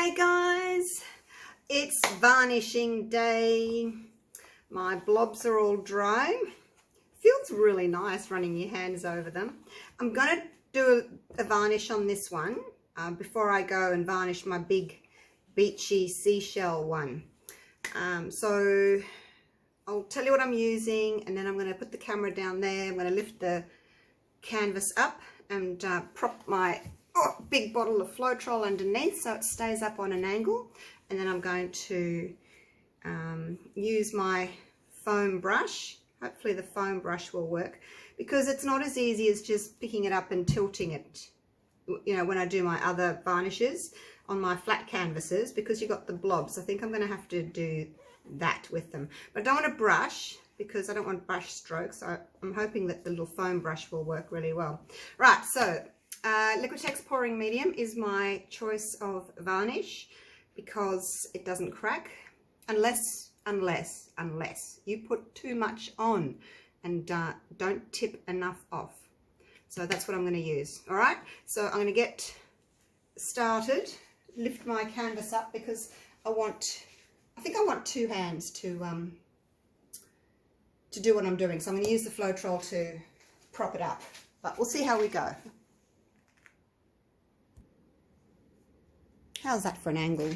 Hey guys, it's varnishing day. My blobs are all dry. Feels really nice running your hands over them. I'm going to do a varnish on this one before I go and varnish my big beachy seashell one. So I'll tell you what I'm using, and then I'm going to put the camera down there. I'm going to lift the canvas up and prop my big bottle of Floetrol underneath so it stays up on an angle, and then I'm going to use my foam brush. Hopefully the foam brush will work, because it's not as easy as just picking it up and tilting it, you know, when I do my other varnishes on my flat canvases, because you've got the blobs. I think I'm going to have to do that with them, but I don't want to brush because I don't want brush strokes. I'm hoping that the little foam brush will work really well. Right, so Liquitex pouring medium is my choice of varnish because it doesn't crack unless you put too much on and don't tip enough off. So that's what I'm going to use. All right, so I'm going to get started, lift my canvas up, because I think I want two hands to do what I'm doing. So I'm going to use the Floetrol to prop it up, but we'll see how we go. How's that for an angle?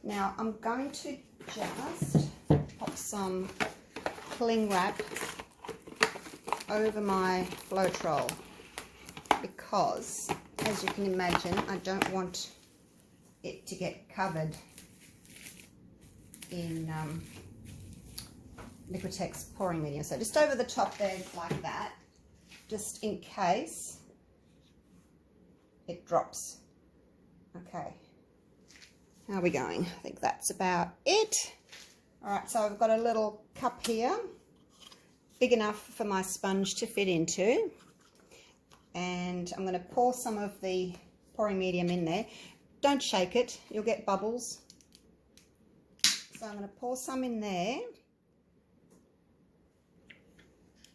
Now I'm going to just pop some cling wrap over my Floetrol, because as you can imagine, I don't want it to get covered in Liquitex pouring medium. So just over the top there, like that, just in case it drops. Okay, how are we going? I think that's about it. All right, so I've got a little cup here, big enough for my sponge to fit into, and I'm going to pour some of the pouring medium in there. Don't shake it, you'll get bubbles. So I'm going to pour some in there,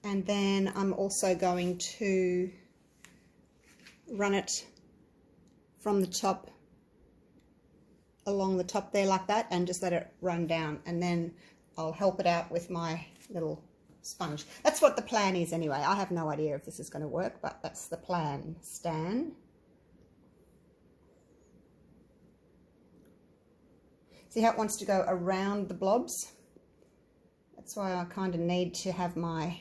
and then I'm also going to run it from the top along the top there like that, and just let it run down, and then I'll help it out with my little sponge. That's what the plan is anyway. I have no idea if this is going to work, but that's the plan, Stan. See how it wants to go around the blobs? That's why I kind of need to have my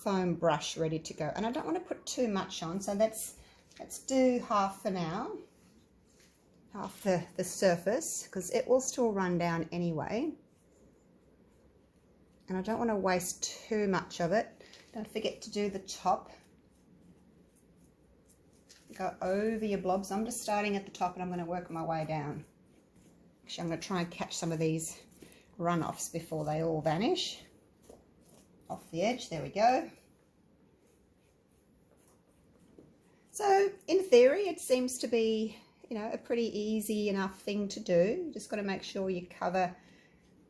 foam brush ready to go, and I don't want to put too much on, so let's do half for now, half the surface, because it will still run down anyway, and I don't want to waste too much of it. Don't forget to do the top. Go over your blobs. I'm just starting at the top and I'm going to work my way down. Actually, I'm going to try and catch some of these runoffs before they all vanish off the edge. There we go. So in theory, it seems to be, you know, a pretty easy enough thing to do. You just got to make sure you cover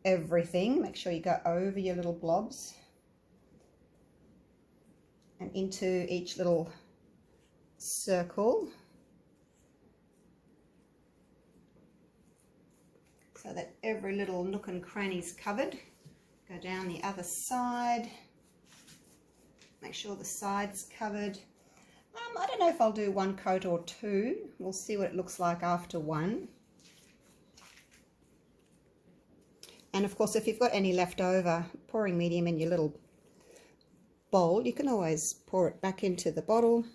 everything. Make sure you go over your little blobs and into each little circle, so that every little nook and cranny is covered. Go down the other side. Make sure the side's covered. I don't know if I'll do one coat or two. We'll see what it looks like after one. And of course, if you've got any leftover pouring medium in your little bowl, you can always pour it back into the bottle.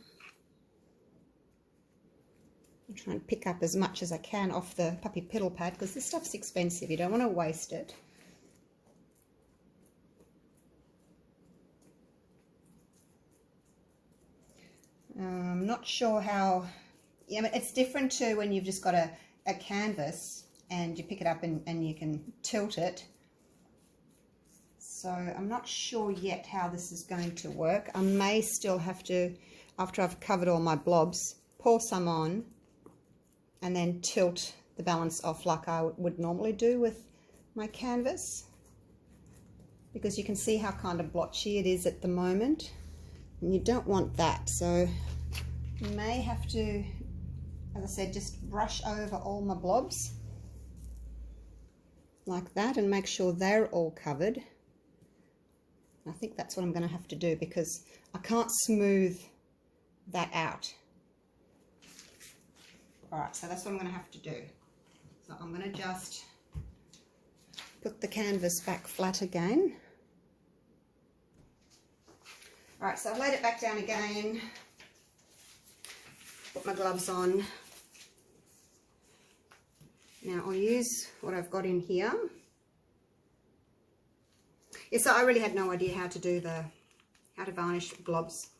I'll try and pick up as much as I can off the puppy piddle pad, because this stuff's expensive. You don't want to waste it. I'm not sure how, yeah, I mean, it's different to when you've just got a canvas and you pick it up and you can tilt it. So I'm not sure yet how this is going to work. I may still have to, after I've covered all my blobs, pour some on and then tilt the balance off like I would normally do with my canvas, because you can see how kind of blotchy it is at the moment, and you don't want that. So you may have to as I said, just brush over all my blobs like that and make sure they're all covered. I think that's what I'm going to have to do because I can't smooth that out. Alright, so that's what I'm going to have to do. So I'm going to just put the canvas back flat again. Alright, so I've laid it back down again. Put my gloves on. Now I'll use what I've got in here. Yeah, so I really had no idea how to varnish blobs.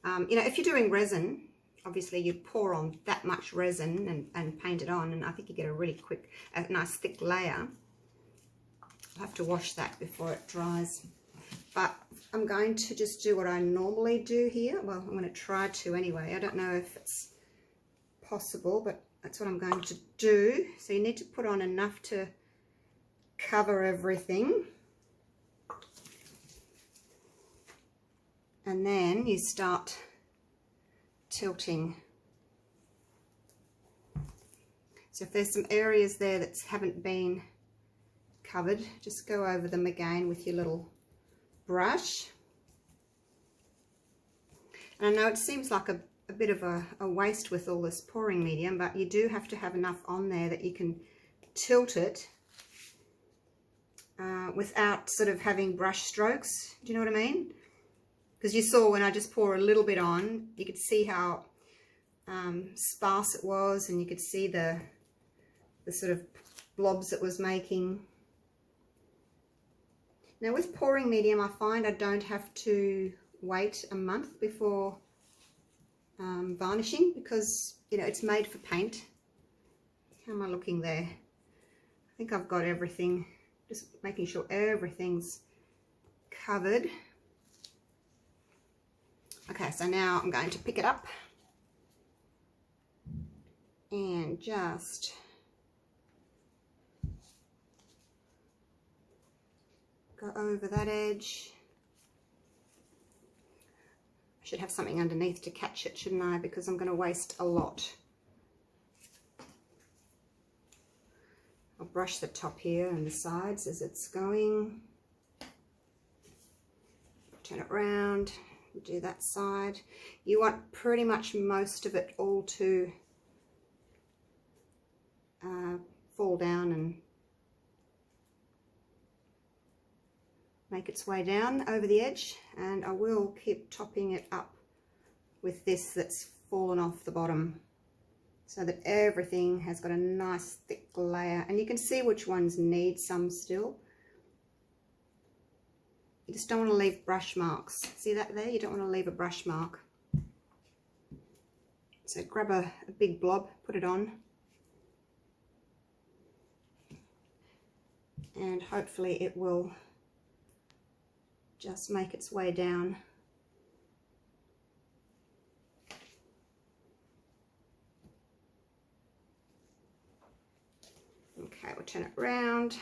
You know, if you're doing resin, obviously you pour on that much resin and paint it on, and I think you get a really quick, nice thick layer. I'll have to wash that before it dries. But I'm going to just do what I normally do here. Well, I'm going to try to anyway. I don't know if it's possible, but that's what I'm going to do. So you need to put on enough to cover everything. And then you start tilting. So if there's some areas there that haven't been covered, just go over them again with your little brush. And I know it seems like a bit of a waste with all this pouring medium, but you do have to have enough on there that you can tilt it without sort of having brush strokes. Do you know what I mean? Because you saw when I just pour a little bit on, you could see how sparse it was, and you could see the sort of blobs it was making. Now with pouring medium, I find I don't have to wait a month before varnishing, because you know it's made for paint. How am I looking there? I think I've got everything, just making sure everything's covered. Okay, so now I'm going to pick it up and just go over that edge. I should have something underneath to catch it, shouldn't I? Because I'm going to waste a lot. I'll brush the top here and the sides as it's going. Turn it round. Do that side. You want pretty much most of it all to fall down and make its way down over the edge, and I will keep topping it up with this that's fallen off the bottom so that everything has got a nice thick layer, and you can see which ones need some still. You just don't want to leave brush marks. See that there? You don't want to leave a brush mark. So grab a big blob, put it on, and hopefully it will just make its way down. Okay, we'll turn it round.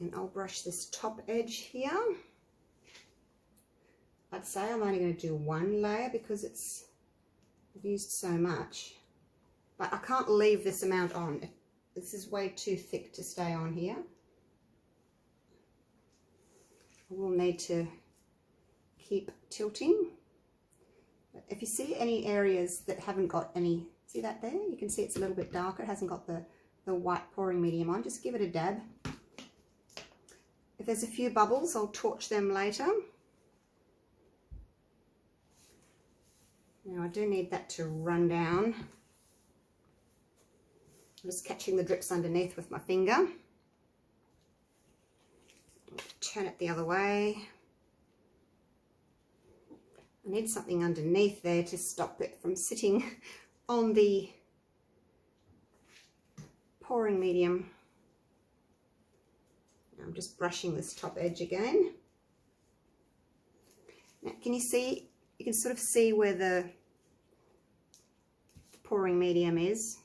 And I'll brush this top edge here. I'd say I'm only going to do one layer because I've used so much. But I can't leave this amount on. This is way too thick to stay on here. I will need to keep tilting. But if you see any areas that haven't got any, see that there? You can see it's a little bit darker. It hasn't got the white pouring medium on. Just give it a dab. If there's a few bubbles, I'll torch them later. Now I do need that to run down. I'm just catching the drips underneath with my finger. Turn it the other way. I need something underneath there to stop it from sitting on the pouring medium. I'm just brushing this top edge again. Now, can you see? You can sort of see where the pouring medium is,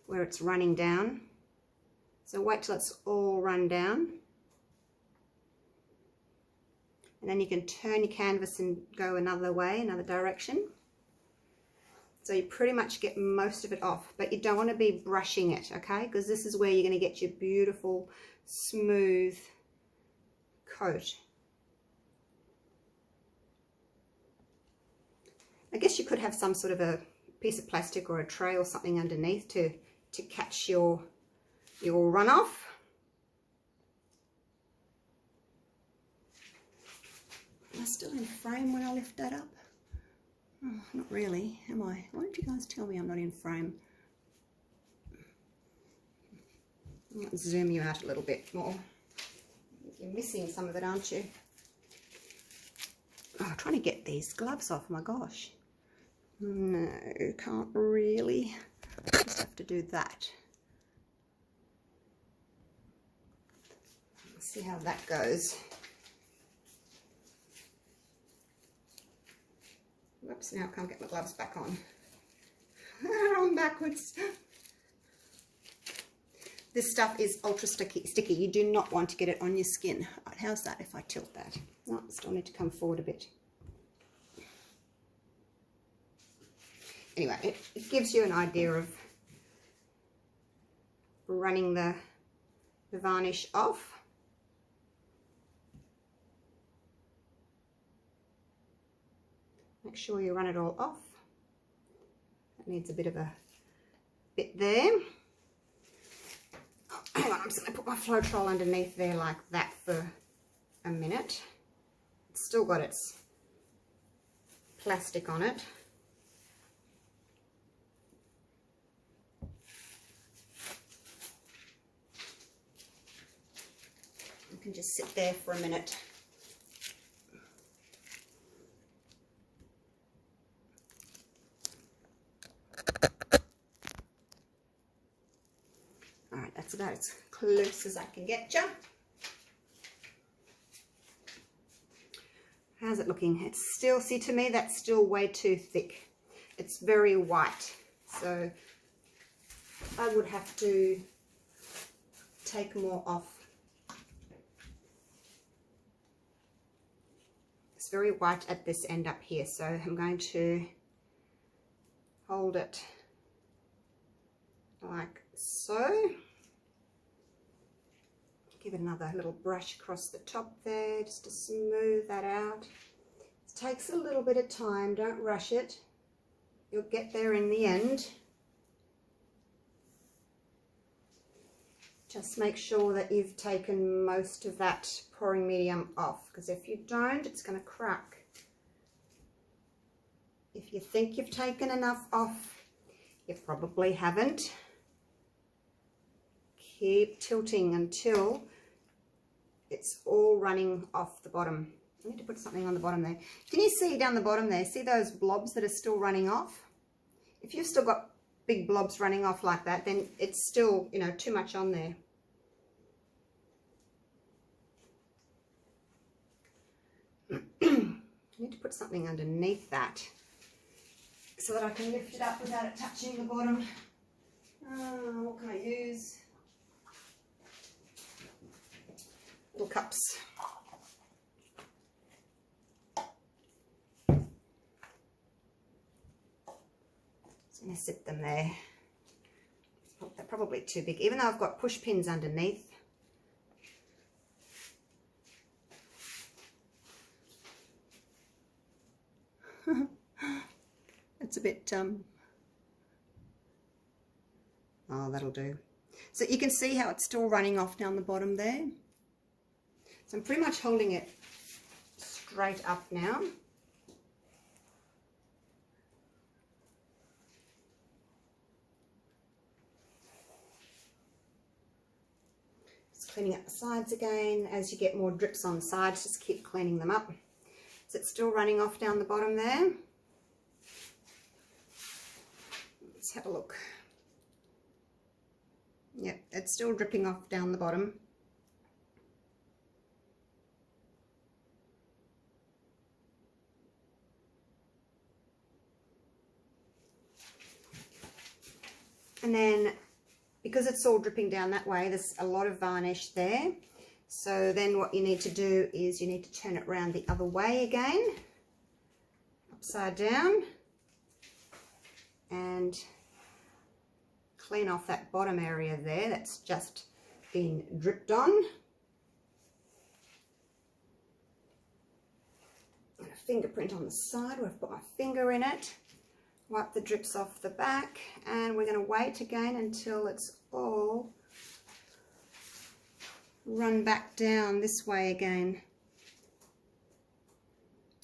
where it's running down. So wait till it's all run down. And then you can turn your canvas and go another way, another direction. So you pretty much get most of it off, but you don't want to be brushing it, okay? Because this is where you're going to get your beautiful, smooth coat. I guess you could have some sort of a piece of plastic or a tray or something underneath to catch your runoff. Am I still in frame when I lift that up? Oh, not really, am I? Why don't you guys tell me I'm not in frame? I'll zoom you out a little bit more. You're missing some of it, aren't you? Oh, I'm trying to get these gloves off, my gosh. No, can't really. Just have to do that. Let's see how that goes. Whoops, now I can't get my gloves back on. I'm backwards. This stuff is ultra sticky. You do not want to get it on your skin. Right, how's that if I tilt that? No, still need to come forward a bit. Anyway, it gives you an idea of running the varnish off. Make sure you run it all off. It needs a bit of a bit there. Oh, hang on, I'm just going to put my Floetrol underneath there like that for a minute. It's still got its plastic on it. You can just sit there for a minute. Alright, that's about as close as I can get you. How's it looking? It's still, see, to me that's still way too thick. It's very white, so I would have to take more off. It's very white at this end up here, so I'm going to hold it like so. Give it another little brush across the top there just to smooth that out. It takes a little bit of time, don't rush it. You'll get there in the end. Just make sure that you've taken most of that pouring medium off, because if you don't, it's going to crack. If you think you've taken enough off, you probably haven't. Keep tilting until it's all running off the bottom. I need to put something on the bottom there. Can you see down the bottom there? See those blobs that are still running off? If you've still got big blobs running off like that, then it's still, you know, too much on there. I need to put something underneath that so that I can lift it up without it touching the bottom. What can I use? Little cups. Just going to sit them there. They're probably too big, even though I've got push pins underneath. It's a bit, oh, that'll do. So you can see how it's still running off down the bottom there. So I'm pretty much holding it straight up now. Just cleaning up the sides again. As you get more drips on the sides, just keep cleaning them up. Is it still running off down the bottom there? Let's have a look. Yep, it's still dripping off down the bottom. And then, because it's all dripping down that way, there's a lot of varnish there. So then what you need to do is you need to turn it around the other way again, upside down. and clean off that bottom area there that's just been dripped on. And a fingerprint on the side where I've put my finger in it. Wipe the drips off the back, and we're going to wait again until it's all run back down this way again.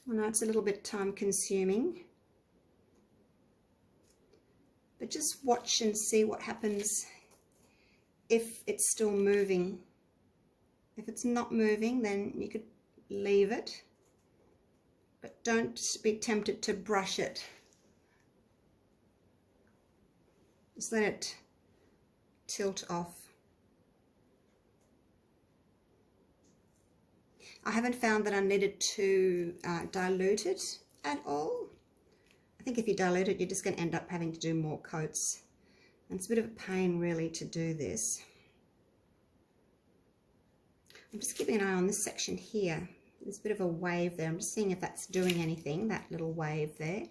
I know it's a little bit time consuming, but just watch and see what happens if it's still moving. If it's not moving, then you could leave it, but don't be tempted to brush it. Just let it tilt off. I haven't found that I needed to dilute it at all. I think if you dilute it, you're just going to end up having to do more coats. And it's a bit of a pain really to do this. I'm just keeping an eye on this section here. There's a bit of a wave there. I'm just seeing if that's doing anything, that little wave there.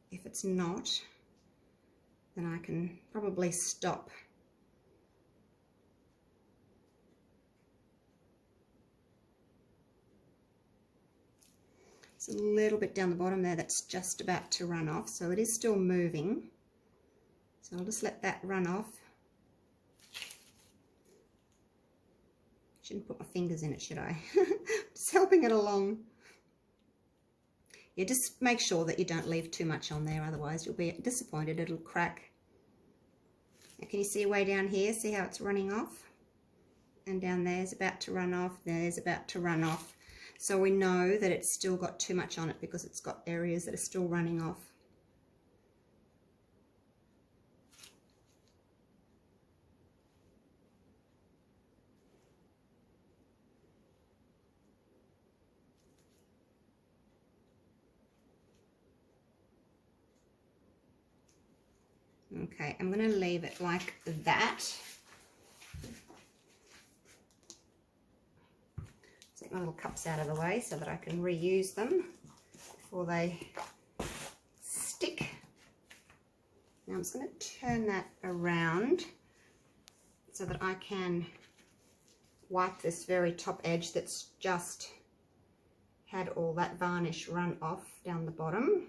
If it's not, then I can probably stop. It's a little bit down the bottom there that's just about to run off, so it is still moving. So I'll just let that run off. Shouldn't put my fingers in it, should I? Just helping it along. Yeah, just make sure that you don't leave too much on there, otherwise you'll be disappointed, it'll crack. Now, can you see way down here? See how it's running off? And down there's about to run off, there's about to run off. So we know that it's still got too much on it because it's got areas that are still running off. Okay, I'm going to leave it like that. Take my little cups out of the way so that I can reuse them before they stick. Now I'm just going to turn that around so that I can wipe this very top edge that's just had all that varnish run off down the bottom.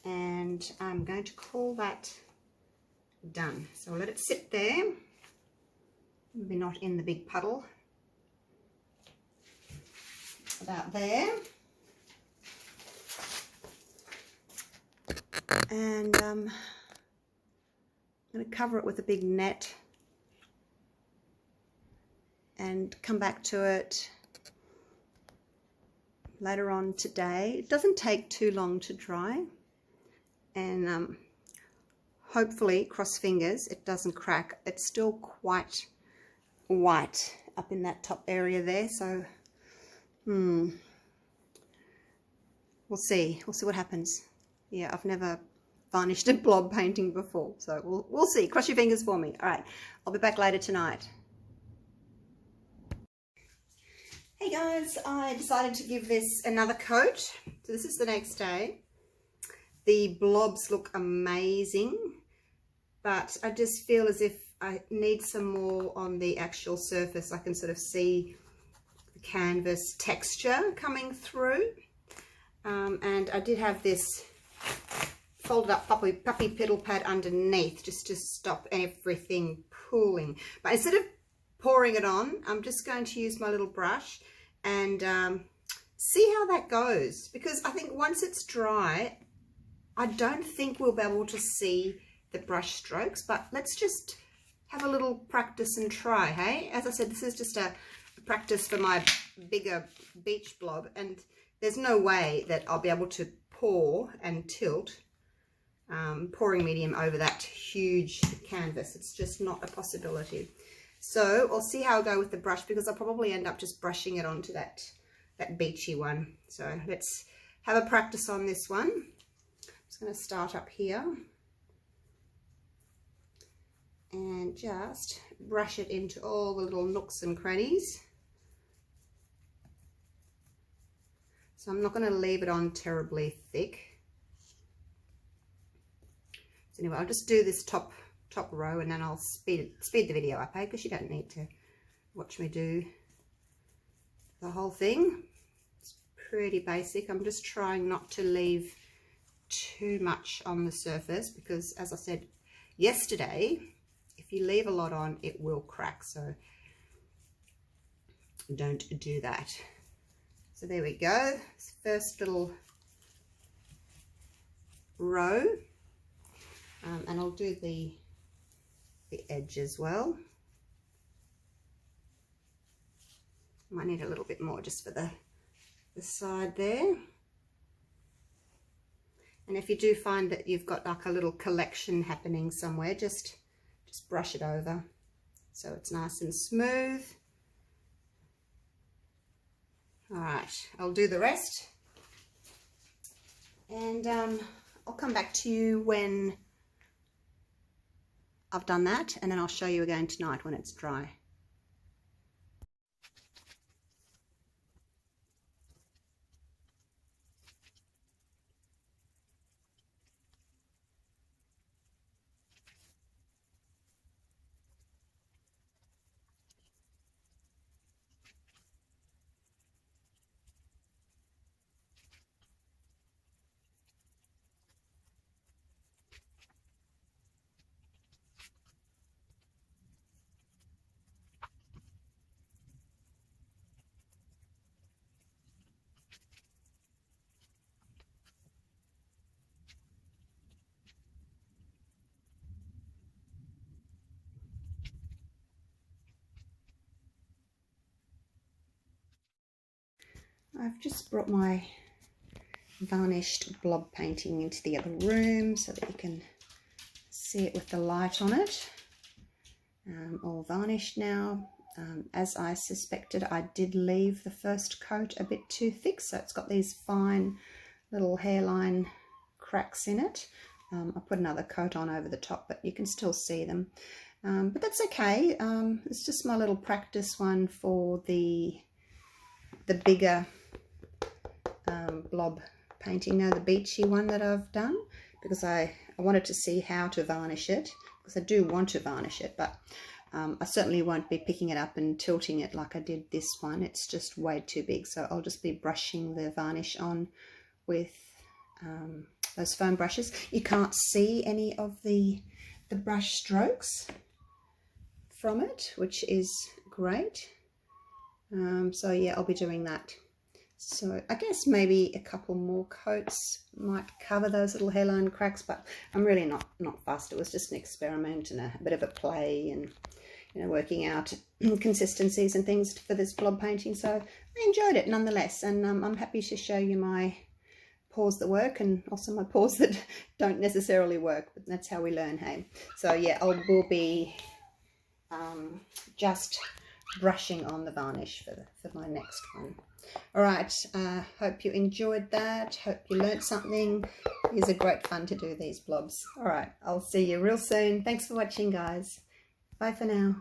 And I'm going to call that done. So I'll let it sit there, maybe not in the big puddle, about there. And I'm going to cover it with a big net and come back to it later on today. It doesn't take too long to dry. And hopefully, cross fingers, it doesn't crack. It's still quite white up in that top area there, so we'll see what happens. Yeah, I've never varnished a blob painting before, so we'll see. Cross your fingers for me. All right, I'll be back later tonight. Hey guys, I decided to give this another coat. So this is the next day. The blobs look amazing, but I just feel as if I need some more on the actual surface. I can sort of see the canvas texture coming through. And I did have this folded up puppy pedal pad underneath just to stop everything pooling. But instead of pouring it on, I'm just going to use my little brush and see how that goes. Because I think once it's dry, I don't think we'll be able to see the brush strokes, but let's just have a little practice and try, hey? As I said, this is just a practice for my bigger beach blob, and there's no way that I'll be able to pour and tilt pouring medium over that huge canvas. It's just not a possibility. So I'll see how I go with the brush, because I'll probably end up just brushing it onto that beachy one. So let's have a practice on this one. I'm just going to start up here and just brush it into all the little nooks and crannies. So I'm not going to leave it on terribly thick. So anyway, I'll just do this top row, and then I'll speed the video up, because you don't need to watch me do the whole thing. It's pretty basic. I'm just trying not to leave too much on the surface, because as I said yesterday, if you leave a lot on, it will crack, so don't do that. So there we go, first little row, and I'll do the edge as well. Might need a little bit more just for the side there. And if you do find that you've got like a little collection happening somewhere, just brush it over so it's nice and smooth. All right, I'll do the rest, and I'll come back to you when I've done that, and then I'll show you again tonight when it's dry. I've just brought my varnished blob painting into the other room so that you can see it with the light on it. All varnished now. As I suspected, I did leave the first coat a bit too thick, so it's got these fine little hairline cracks in it. I put another coat on over the top, but you can still see them. But that's okay. It's just my little practice one for the bigger blob painting, now the beachy one that I've done, because I wanted to see how to varnish it, because I do want to varnish it, but I certainly won't be picking it up and tilting it like I did this one. It's just way too big, so I'll just be brushing the varnish on with those foam brushes. You can't see any of the brush strokes from it, which is great. So yeah, I'll be doing that. So I guess maybe a couple more coats might cover those little hairline cracks, but I'm really not fussed. It was just an experiment and a bit of a play, and you know, working out consistencies and things for this blob painting. So I enjoyed it nonetheless, and I'm happy to show you my pours that work and also my pours that don't necessarily work, but that's how we learn, hey? So yeah, we'll be just brushing on the varnish for my next one. All right, hope you enjoyed that. Hope you learnt something. It is a great fun to do these blobs. All right, I'll see you real soon. Thanks for watching, guys. Bye for now.